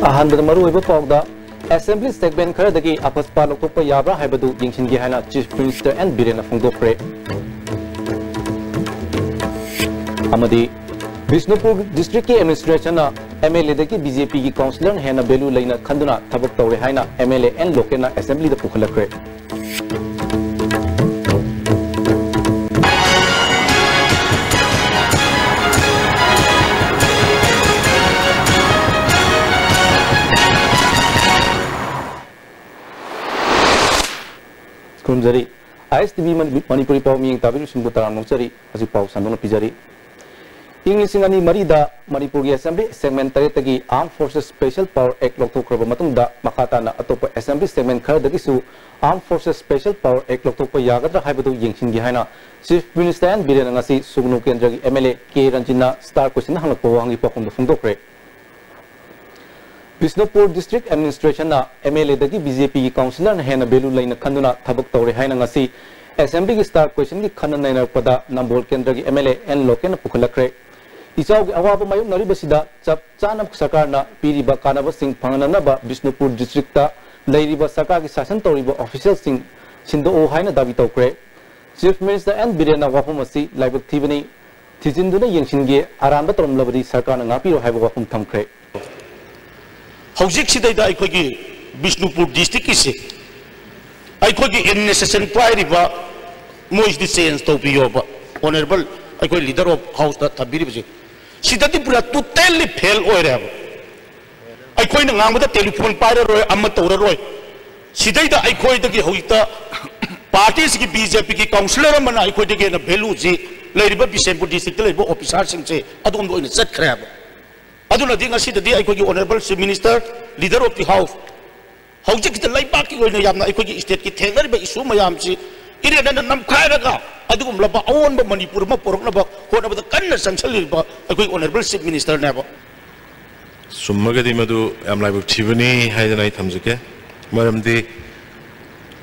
अहमद मरुब पाउदा assembly segment खरदगी अपस्पा लोकप याब्रा हाइबदु यिंगसिनगे हाना चीफ मिनिस्टर एन बीरेन फोंदोखरे अमदी बिष्णुपुर डिस्ट्रिक्ट की एडमिनिस्ट्रेशन एमएलए की बीजेपी की काउंसिलर हेना बेलू लेना खंदुना थबक तौरे हाइना एमएलए एन लोकेना असेंबली द पुखलखरे कुमजरी आईएसटीवी मणिपुरी पाव मियंग ताबिरु सिंगु तराम नोचरी हजि पाव संदोन पिजरी इंग्लिश इंगनी मरीदा मणिपुर की असेंबली सेगमेंट तरेतगी armed forces special power act लौथोखरब मतुंगदा मखाताना अतोप असेंबली सेगमेंट खरदगिसु armed forces special power act लौथोप यागद्रा हाइबदु यिंगसिनगी हाइना chief minister N Biren ngasi Sugnu केंद्र की एमएलए के रंजिना स्टार क्वेश्चन हंगपो वांगी पाखुंद फुंदोखरे बिष्णुपुर डिस्ट्रिक्ट एडमिनिस्ट्रेशन एमएलए दगी बीजेपी की काउंसिलर हेना बेलू लेना खंदुना थबक तौरे हाइना ngasi असेंबली की स्टार क्वेश्चन की खनन नैनरपदा नंबोल केंद्र की एमएलए एन लोकेन पुखलखरे इचाव की अवाब मायुक नरिबसिदा चप चानब सरकारना पीरिबा कानब सिंह फंगननबा बिष्णुपुर डिस्ट्रिक्ट लैरिबा सरकार की शासन तौरिबा ऑफिशियल सिंह सिंदो हाइना दाबी तौखरे चीफ मिनिस्टर एन बीरेना वाफम असि लाइबक थीबनी थिजिंदुना यंगसिनगे आरांबा तौरमलबदी सरकारना ngaपिरो हाइबा वाफम थमखरे हौजिक सिदैदा अखोगी बिष्णुपुर डिस्ट्रिक्ट की से अखोगी एडमिनिस्ट्रेशन पाइरिबा मोइसदि चेंज तौबियोबा ऑनरेबल अखोई लीडर ऑफ हाउस दा तबिरिबजे सिदति पुरा टोटली फेल ओइरेब अखोई न ngamada टेलीफोन पाइर रोय अम तौर रोय सिदैदा अखोई दगी हौइता पार्टीज की बीजेपी की काउंसिलर मना अखोई दगे न वैल्यू जी लेरिबा बिशेमपुर डिस्ट्रिक्ट लेरिबा ऑफिसर सिंह से अदोम ओइना चटखरेब अदुना दिंग असिददि अखोई honourable chief minister leader of the house हौजिक द लाइबाक की ओइना यामना अखोई स्टेट की थेंगरिबा इशू मयाम से इरेना नमखायरगा अदुगुम लबा अवोनबा मणिपुर म पोरकनबा होनबदा कन्न संसलिबा अखोई ऑनरेबल चीफ मिनिस्टर नेबा सुमगदि मदु एमलाइबु थिबनी हाइदनाय थमजके मरमदि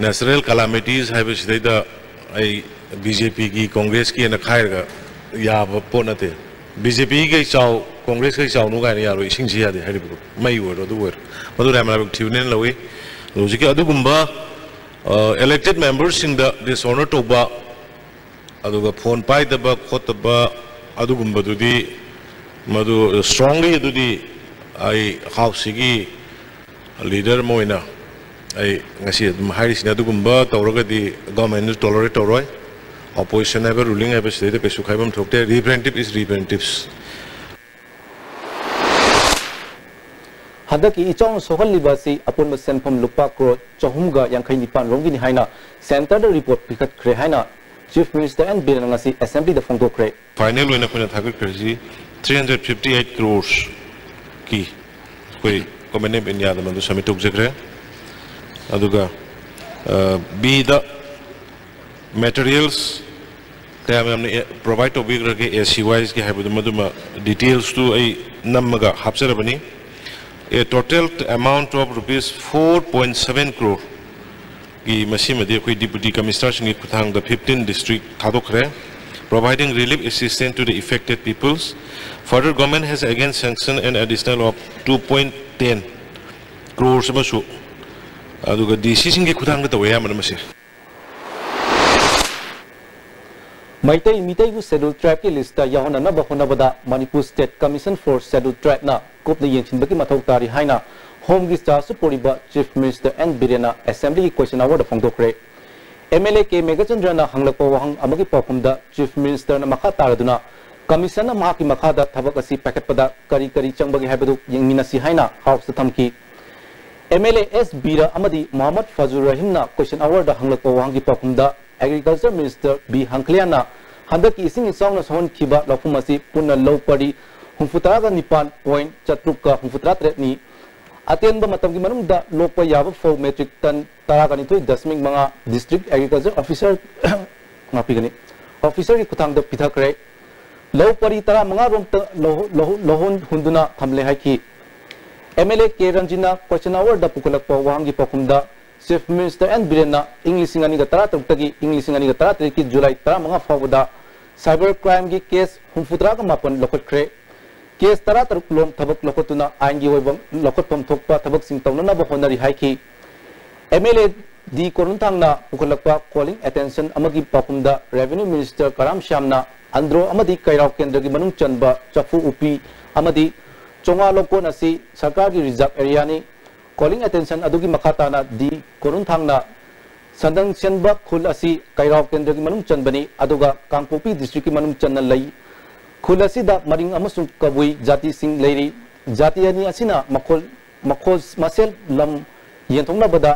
नेशनल कैलामिटीज हाइबसिदैदा आई बीजेपी की कांग्रेस की न खायरगा याब पोनते बीजेपी के चाव कांग्रेस के चाव नुगाय यारो इसिंग यादे हाइबु मई वरो दु वर मदु एमलाइबु थिबनी लवे लजिके अदुगुम्बा elected members in the dishonor toba aduga phone pai daba khotaba adugumba dudi madu strongly dudi ai house gi leader moina ai ngasi dum haris na adugumba tawraga di government tolerate toroi opposition ever ruling ever state ke sukhaibam thokte representative is representatives हदक की इचाउन सोहलिबासी अपुन सेंफम लुपा क्रो चहुमगा यांखै निपान रोंगिनी हाइना सेंटर द रिपोर्ट पिकट खरे हाइना chief minister N Biren ngasi assembly द फोंदोखरे फाइनल ओइना कोइना थागत खरजी 358 crores की कोई कमेने इंडिया द मंदु समिट उगजखरे अदुगा बी द मटेरियल्स तयाम हमने प्रोवाइड टॉपिक के एसीवाइज के हाइबद मदुमा डिटेल्स टू आई नमगा हापसरबनी a total amount of rupees 4.7 crore की मसीमदी कोई डिप्टी कमिश्नर सिंह खुथांग द 15 district थादोखरे providing relief assistance to the affected peoples. Further, government has again sanctioned an additional of 2.10 crores masu aduga DC Singh खुथांग द वया मनमसे Maitai Mitaibu Scheduled Tribe की लिस्ट याहोना बहोनबदा Manipur state commission for scheduled tribe ना कुपन यंगसिनबकी मथौ तारी हाइना होम की स्टार सुपोरिबा चीफ मिनिस्टर एन बीरेना असेंबली की क्वेश्चन आवर फोंदोखरे एमएलए के मेघचंद्रना हंगलको वहंग अमगी पाखुमदा चीफ मिनिस्टर ना मखा तारदुना कमीशन ना माकी मखादा थबक असि पैकेटपदा करी करी चंबगी हाइबदु यंगमिनासी हाइना हाउस थमकी एमएलए एस बीरा अमदी मोहम्मद फजुर रहीम ना क्वेश्चन आवर दा हंगलको वहंगी पाखुमदा एग्रीकल्चर मिनिस्टर बी हंखलियाना हंदक की इसिंग इसाउना सोहन खिबा लफुमसी पुन्ना लो पड़ी हुंफुतरागा निपान पॉइंट चत्रुका हुंफुतरा त्रेनी अतेंबा मतम की मनुंगदा लोकपा याब फो मेट्रिक टन तरागा निथोय दशमिक मंगा डिस्ट्रिक्ट एग्रीकल्चर ऑफिसर मापिगनी ऑफिसर की खुथांग द पिथाकरे लो पड़ी तरा मंगा रोम त लोहन हुंदुना थमले हाइकी MLA K रंजिना question our the पुकलक वांगी पखुमदा चीफ मिनिस्टर एन बीरेना इंग्लिश तरा तरुक्तगी इंग्लिश तरा की जुलाई 15 फाउबदा साइबर क्राइम की केस हुंफुतरा का मापन लखोटख्रे केस तरा तरुक लोम थबक लखोतुना आइनगी होइबम लखोतपम थोकपा थबक सिंग तौननाबा होनरी हाइखी MLA दी कोरुंथांगना पुखलकपा कॉलिंग अटेंशन अमगी पापुमदा रेवेन्यू मिनिस्टर कराम श्यामना अंद्रो अमदी कैराव केंद्र की मनुंग चनबा चफु उपी अमदी चोंगा लोकोन असि सरकार की रिजर्व एरिया नि कॉलिंग अटेंशन अदुगी मखाताना दी कोरुंथांगना संदंग चनबा खुल असि कैराव केंद्र की मनुंग चनबनी अदुगा कांगपोपी डिस्ट्रिक्ट की मनुंग चनन लई खुल असिदा मरिंग अमसुंग कबुई जाति सिंग लेरी जाति अनि असिना मखोल मसेल लम येंथोंनाबदा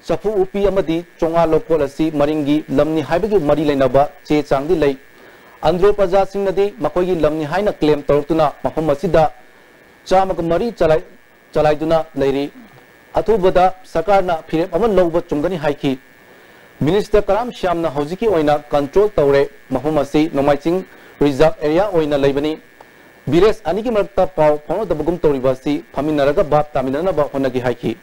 चफु उपी अमदी चोंगा लोकोल असि मरिंगी लमनी हाइबगी मरी लेनबा चे चांगदी लई अंद्रो प्रजा सिंगनदी मखोगी लमनी हाइना क्लेम तौरतुना मफम असिदा चामग मरी चलाइदुना लेरी अथुबदा सरकारना फिरेप अमन लौब चुंगनी हाइखी मिनिस्टर कराम श्यामना हौजिकी ओइना कंट्रोल तौरे मफम असि नोमाइचिंग रिजर्व एरिया ओइना लेबनी विलेज अनिकी मरक्ता पाव फाउनदबगुम तौरिबासी फमिनरगा बाप तामिननबा होनगी हाइखी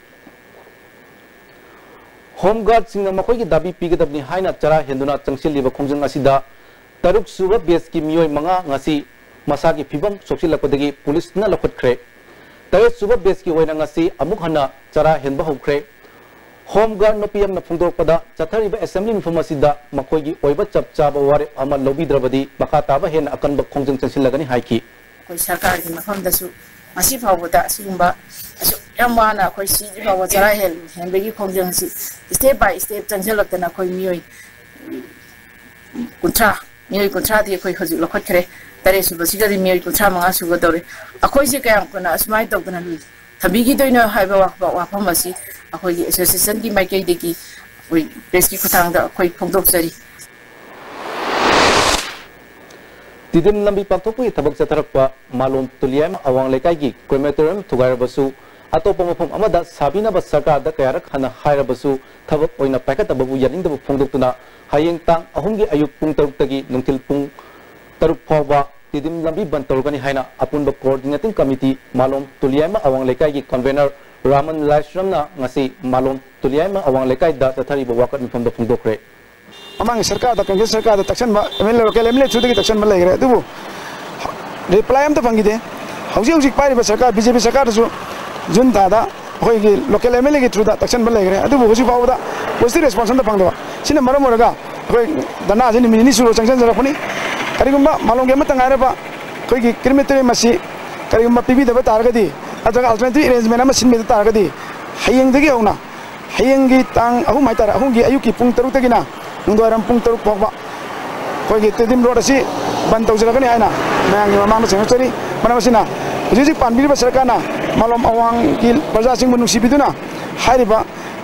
होमगार्ड सिंह मखोगी दाबी पीगदबनी हाइना चरा हेंदुना चंगसिलिबा खोंजंग असिदा तरुक सुबा बेस की मियोय मंगा ngasi masagi phibam soksilakpadagi police na lokhatkhre tarek suba base की ओइना ngasi amuk hana chara henba hokre home guard no pm na phungdokpada chathariba assembly mifam asida makoigi oiba chapchaba ware ama lobidravadi makataba hen akanba khongjang chansilagani haiki koi sarkar gi mafam dasu masi phawda sigumba asu yamana koi si phawda chara henbegi khongjang si step by step chansilakna koi miyoy kuntra मियोई कुंथ्रा दी अखोई हजु लखटखरे तरे सुबा सिगदि मियोई कुंथ्रा मंगा सुगा दौरे अखोई से कयाम कोना असमाय तौदना थबिगी दोइनो हाइबा वाफम असि अखोई एसोसिएशन की माइकै देकी अखोई प्रेस की खुथांगदा अखोई फोंदोकसरी तिदिम लंबी पाक्थोकपी थबक चथरकपा मालोम तुलियाम अवांग लेकाई की क्रेमेटोरियम थुगारबसु अतोप मफम अमदा साबिनाबा सरकारदा कयारक हना हायरबसु थबक ओइना पैकतबबु यानिंगदबु फोंदोक्तुना hayeng tang ahumgi ayuk pung taruk tagi nungtil pung taruk phawba tidim lambi ban torgani haina apunba coordinating committee malom tuliaima awang lekai gi convener raman laishramna ngasi malom tuliaima awang lekai da tathari ba wakat mifam da phungdokre amang sarkar da kangge sarkar da takshan ba ml local ml chudagi takshan ba legre dubu reply am da phangide hauji pai ba sarkar bjp sarkar su jun da hoi gi local ml gi through da takshan ba legre dubu hoji ba da positive response da phangdo sina maram oraga hoi dana jini mini suro changsan jara phani karigumba malong ge matang ara ba hoi gi crematory masi karigumba pibi da ba targadi ajaga alternative arrangement ama sin me da targadi hayeng dagi auna hayeng gi tang ahu mai tar ahu gi ayuki pung taruk tagina nungdoram pung taruk phokba hoi gi tedim road asi ban tau jara kani aina mayang gi mamang sing chori mana masina jiji panbiri ba sarkar na malom awang gi praja sing munung sibiduna hairiba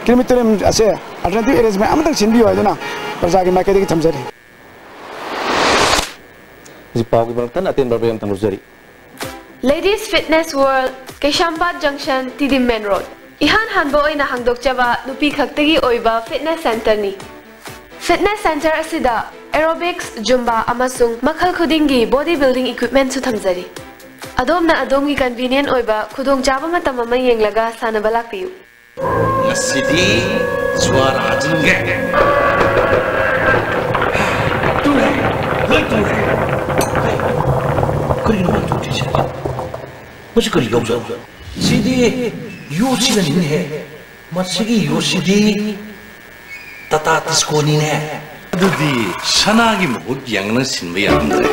crematory ase alternative arrangement amatang sinbi hoiduna praja gi maike degi thamjari ji pawgi bartan aten barbem tangurjari Ladies Fitness World Keshambat Junction Tidim Main Road ihan hanbo oina hangdok chaba nupi khaktagi oiba fitness center ni fitness center asida aerobics zumba amasung makhal khudingi bodybuilding equipment su thamjari adomna adongi convenient oiba khudong chaba matam ama yenglaga sanaba lakpiu Ngasidi suara jengge. Tuh, betul. Kau ini apa tuh sih? Masih kau lihat juga. Sidi, Yosi kan ini he. Masih Yosi di tata diskon ini he. Aduh di sana lagi mau yang nasin bayar andre.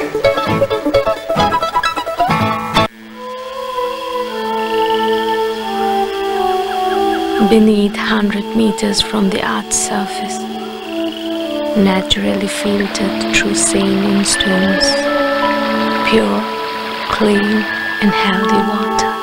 Beneath 100 meters from the Earth's surface, naturally filtered through saline stones, pure, clean and healthy water.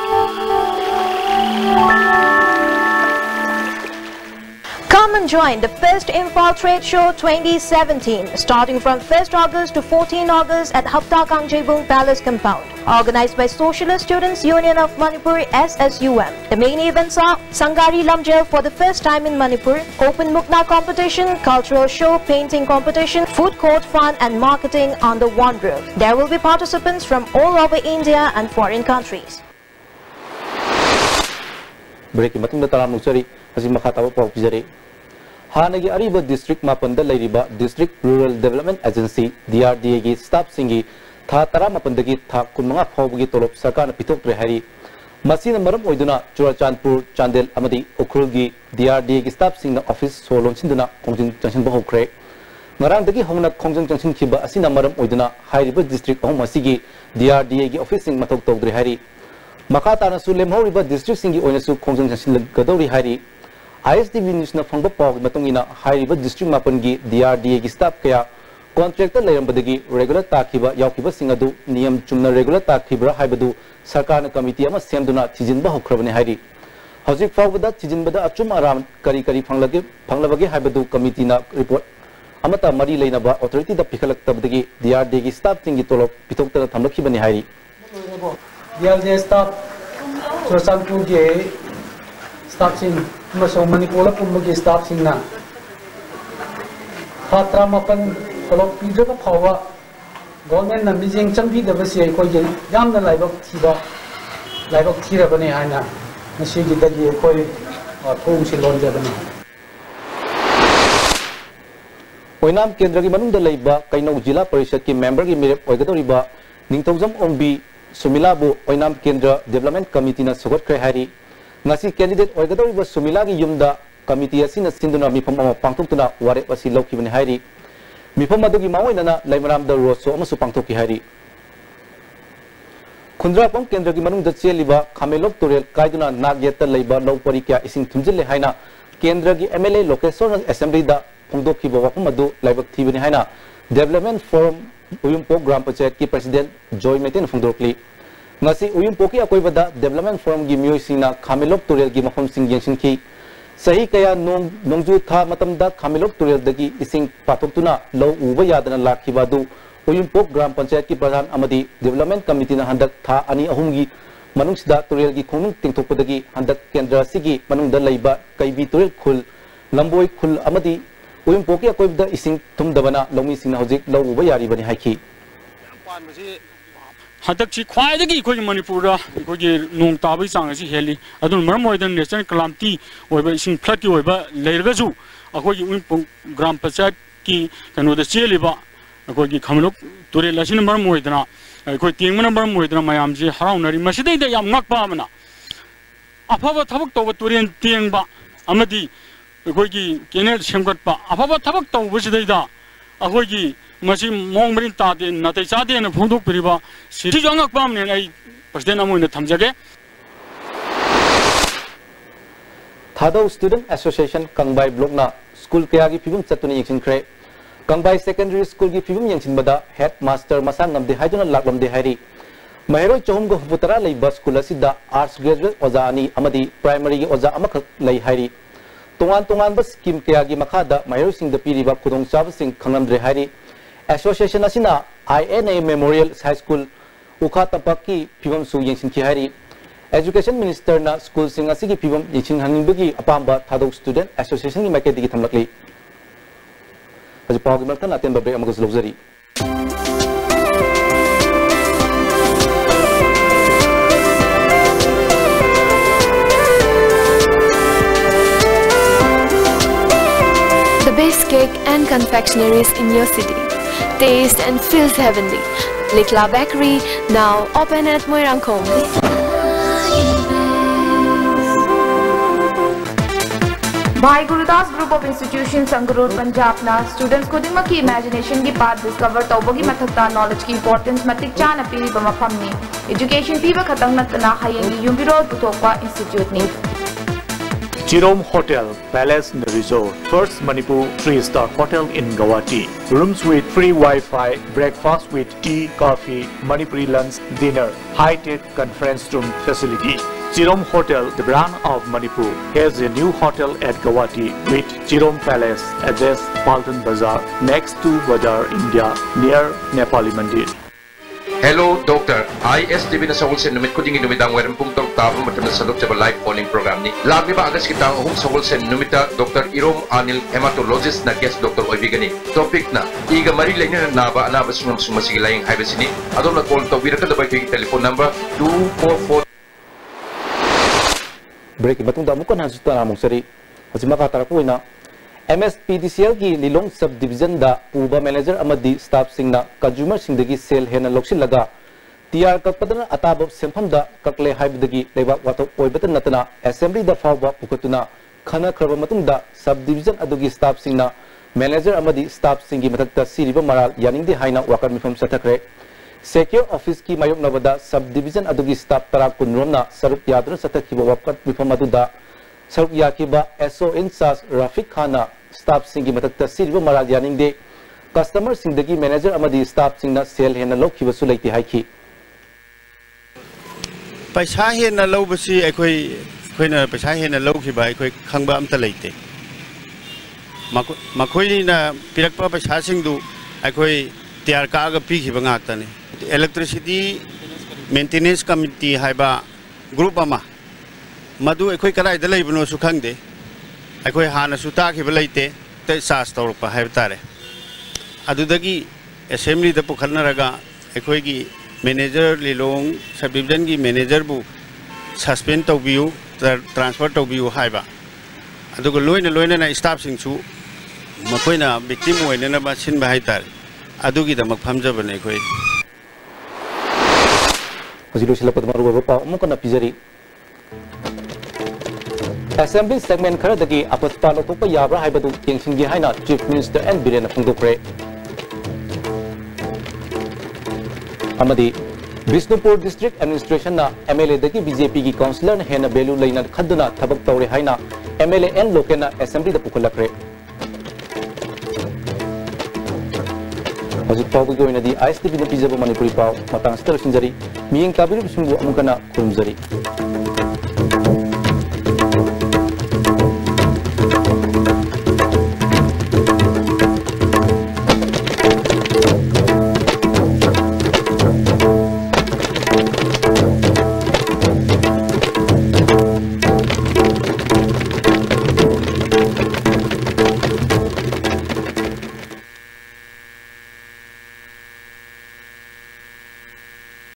Come and join the first Imphal Trade Show 2017, starting from 1st August to 14 August at Hapta Kangjebung Palace Compound. Organized by Socialist Students Union of Manipuri SSUM. The main events are Sangari Lamjel for the first time in Manipur, Open Mukna competition, cultural show, painting competition, food court fun and marketing under one roof. There will be participants from all over India and foreign countries. Break matunda taram nuchari asi makhataba pawpijari hanagi ariba district mapanda leiriba district rural development agency DRDA gi staff singi था तरा मपनदगी था कुमंगा फाउबगी तोलब सरकार ने पिथोक्रे हारी मसीना मरम ओइदुना चुराचांदपुर चांदेल अमदी उखरुलगी DRDA की स्टाफ सिंह ऑफिस सोलोन सिंदुना खोंजिंग जंक्शन बहोख्रे ngaraangdagi hongna khongjang jangsin khiba asina maram oiduna hairiba district ahum asigi DRDA gi office sing mathok togdri hari makha tana su lemhoriba district sing gi oina su khongjang jangsin gadori hari ISDB news na phangba paw matungina hairiba district mapan gi DRDA gi staff kaya contractor lairambadagi regular takhiba yaukiba singadu niyam chumna regular takhibra haibadu sarkar na committee ama semduna thijinba hokrabane hari hojik fawbada thijinbada achum aram kari phanglabage haibadu committee na report amata mari leinaba authority da pikhalak tabdagi DRDA gi staff tingi tolop pitokta thamlakhibani hairi DRDA staff Churachandpur gi staff sing maso Manipur pumgi staff sing na khatra mapan tolop pidra phawa government na mijing changbi da basi koi gi yamna laibok thira bani haina masi gi da gi koi thong si lon ja bani ओइनाम केंद्र की मनुंग दलाइबा कइनौ जिला परिषद की member की मेरेप ओइगदोरिबा निंगथौजम ओंबी सुमिलाबु ओइनाम केंद्र development committee ना सगोटख्रे हारी ngasi candidate ओइगदोरिबा सुमिला की युमदा कमिटी असिना सिंदुना मिफम अमा पांगथोक्तुना वारेप असि लौखिबनि हारी मिफम अदुगी मावैनना लाइमराम द रोसो अमसु पांगथोकि हारी खुंद्रापम केंद्र की मनुंग द चेलिबा खामेलोक तुरेल काइदुना नागयत लैबा लौ परिक्या इसिंग थुमजिले हाइना केंद्र की MLA लोकेशन असेंबली दा फोंदोकी वफम अदु लाइबक थीबनि हाइना डेवलपमेंट फोरम उयुमपो ग्राम पंचायत की प्रेसिडेंट जॉय मेटेन फोंदोकली ngasi उयुमपो की अकोइबदा डेवलपमेंट फोरम की म्यूसिंगना खामेलोक तुरेल की मफम सिंग यंगसिनखी सही कया नोंगजु था मतमदा खामेलोक तुरेल दगी इसिंग पाथोक्तुना लो उबा यादना लाखिबादु उयुमपो ग्राम पंचायत की प्रधान अमदी डेवलपमेंट कमिटी ना हंदक था अनि अहुमगी मनुंगसिदा तुरेल की खोंनुंग तिंगथोकपदगी हंदक केंद्र सिगी मनुंगदा लैबा कैबी तुरेल खुल लंबोई खुल अमदी उयुमपो की अकोइबदा इसिंग थुमदबना लौमी सिंगना हौजिक लौ उबा यारी बनि हाइखी हदक ख्वाइदगी अखोई मणिपुर अखोई नोंग ताबई चांग असि हेली अदुन मरम ओइदन नेशनल कलामिटी ओइबा इसिंग फ्लड की ओइबा लेरगजु अखोई उयुमपो ग्राम पंचायत की कनोदा चेलिबा अखोई खमलोक तुरेल असिन मरम ओइदना अखोई तेंगमना मरम ओइदना मयाम जे हराउनरी मसिदैदा याम ngakpa amana afaba thabak tawba turen tengba amadi अखोई केनेल सेमगटपा अफबा थबक तौबसिदैदा अखोई मसी मोंग मरिन तादे नतै चादे न फोंदोकपिरिबा सिरि जंगकपामने आई प्रेसिडेंट अमोइना थमजगे थादौ स्टूडेंट एसोसिएशन कंबाई ब्लॉकना स्कूल कया की फिबम चतुनि यंगसिनख्रे कंबाई सेकेंडरी स्कूल की फिबम यंगसिनबदा हेड मास्टर मसा ngमदे हाइदुना लाकलमदे हाइरी महरोय चहुमगो हुतरा लैबा स्कूल असिदा आर्ट्स ग्रेजुएट ओजा अनि अमदी प्राइमरी की ओजा अमखक लै हाइरी तोंगान स्कीम कया की मखादा महरोसिंग पीरीबा खुदोंचाबसिंग खंगनद्रे हाइरी एसोसिएशन असिना INA मेमोरियल हाई स्कूल उखा तपक की फिवम सु यंगसिनखि हाइरी एजुकेशन मिनिस्टर ना स्कूल सिंग असिगी फिवम यंगसिनहनिबगी अपांबा थादौ स्टूडेंट एसोसिएशन की माइकेदगी थमलकली हजि Pawgi मरतन अतेन break अमगस लौजरी Best cake and confectionaries in your city. Taste and feels heavenly. Likla Bakery, now open at Moirangkong. Bhai Gurudas Group of Institutions Sangarur Punjab na students kudima ki imagination ki path discover tawbagi mathakta knowledge ki importance matik chana piri bama phamni education piba khatang natna hayangi yumbiro puthokpa institute ni Jerome Hotel, Palace Resort, first Manipur 3-star hotel in Guwahati. Rooms with free Wi-Fi, breakfast with tea, coffee, Manipuri lunch, dinner, high-tech conference room facility. Jerome Hotel, the brand of Manipur, has a new hotel at Guwahati with Jerome Palace, address Paltan Bazaar, next to Bazar, India, near Nepali Mandir. Hello, Doctor. ISDB na Seoul Sen numit kuding numidang weram pung tok tabu matam na sadok sa live calling program ni. Lagi ba agas kita hum Seoul Sen numita Dr. Irom Anil hematologist na guest Dr. Oibigani. Topic na iga mari lain na naba sumam sumasigilayang hay besini. Adon na call to wira ka dabay kay telephone number 244. Break batong damo ko na suta namong sari. Hasi makatara po ina MSPDCL की Lilong Subdivision da Uba Manager Amadi Staff Singna Consumer Singdagi Sale Hena Loksilaga TR Kakpadana Atabab Sempamda Kakle Haibdagi Leba Wato Oibatan Natana Assembly da Fawba Pukatuna Khana Kravamatunda Subdivision Adugi Staff Singna Manager Amadi Staff Singi Matakta Siriba Maral Yaningdi Haina Wakar Mifam Satakre Secure Office ki Mayok Navada Subdivision Adugi Staff Tarak Kunrona Sarup Yadra Satakiba Wakat Mifam Aduda Sarup Yakiba SO Insas Rafik Khana Staff Singi Matakta Siriba Maral Yaningdi Customer Singdagi Manager Amadi Staff Singna Sale Hena Lokiba Sulaiti Haiki Paisa hena lau basi akhoi na paisa hena lau ki ba akhoi khangba amta leite makhoi na pirakpa paisa singdu akhoi tiar ka ga pi khiba ngak tani electricity maintenance committee haiba group ama madu akhoi karai da leibno su khangde akhoi hana su ta khiba leite te sas tawruk pa haib tare adudagi assembly da pukhalna raga akhoi gi Manager Lilong Subdivision ki manager bu suspend tawbiu transfer tawbiu haiba adugo loina na staff singsu makoina victim oina na ba sin ba haitar adugi da makphamja bane khoi hojilo sila padmaru ba mukana pizari Assembly segment khara dagi apaspa lokpa yabra haibadu yengsingi haina Chief Minister and Birena phungdokre Amadi Bisnupur District Administration na MLA dagi BJP ki councillor na hena belu laina khaduna thabak tawre haina MLA and local na assembly da pukhalakre Hojik pau gi goina di ISTV na pizaba Manipuri pau matang star sinjari miyeng tabiru sungbu amukana kurumjari